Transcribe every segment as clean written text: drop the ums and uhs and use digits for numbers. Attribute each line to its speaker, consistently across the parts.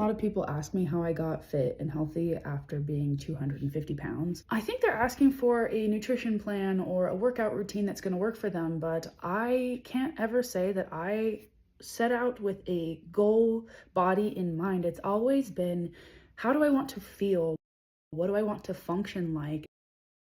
Speaker 1: lot of people ask me how I got fit and healthy after being 250 pounds. I think they're asking for a nutrition plan or a workout routine that's going to work for them, but I can't ever say that I set out with a goal body in mind. It's always been, how do I want to feel? What do I want to function like?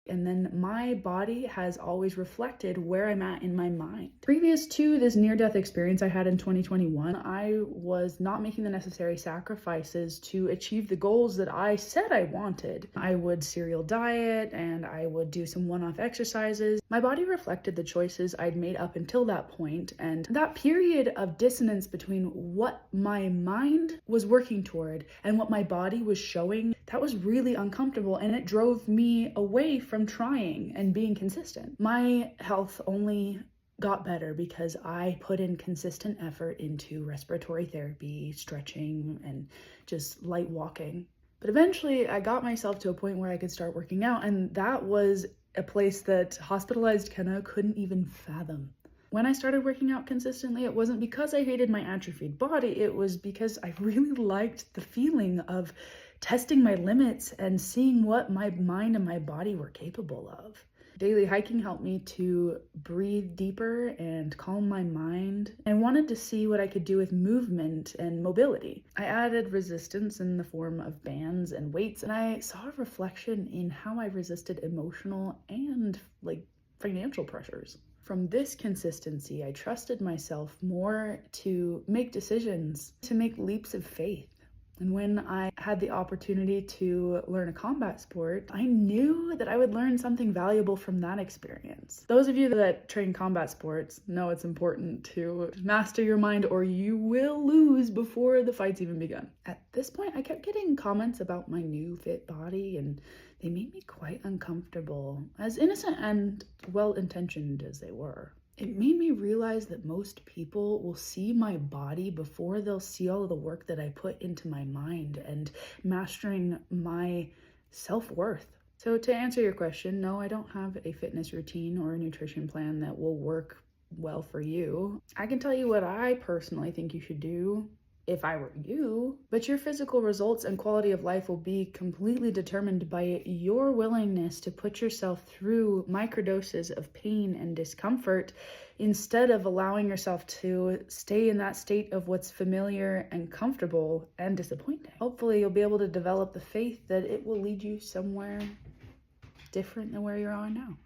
Speaker 1: And then my body has always reflected where I'm at in my mind. Previous to this near-death experience I had in 2021, I was not making the necessary sacrifices to achieve the goals that I said I wanted. I would serial diet and I would do some one-off exercises. My body reflected the choices I'd made up until that point, and that period of dissonance between what my mind was working toward and what my body was showing, that was really uncomfortable, and it drove me away from trying and being consistent. My health only got better because I put in consistent effort into respiratory therapy, stretching, and just light walking. But eventually I got myself to a point where I could start working out, and that was a place that hospitalized Kenna couldn't even fathom. When I started working out consistently, it wasn't because I hated my atrophied body, it was because I really liked the feeling of testing my limits and seeing what my mind and my body were capable of. Daily hiking helped me to breathe deeper and calm my mind, and wanted to see what I could do with movement and mobility. I added resistance in the form of bands and weights, and I saw a reflection in how I resisted emotional and financial pressures. From this consistency, I trusted myself more to make decisions, to make leaps of faith. And when I had the opportunity to learn a combat sport, I knew that I would learn something valuable from that experience. Those of you that train combat sports know it's important to master your mind or you will lose before the fight's even begun. At this point, I kept getting comments about my new fit body, and they made me quite uncomfortable, as innocent and well-intentioned as they were. It made me realize that most people will see my body before they'll see all of the work that I put into my mind and mastering my self-worth. So to answer your question, no, I don't have a fitness routine or a nutrition plan that will work well for you. I can tell you what I personally think you should do if I were you, but your physical results and quality of life will be completely determined by your willingness to put yourself through microdoses of pain and discomfort instead of allowing yourself to stay in that state of what's familiar and comfortable and disappointing. Hopefully you'll be able to develop the faith that it will lead you somewhere different than where you're on now.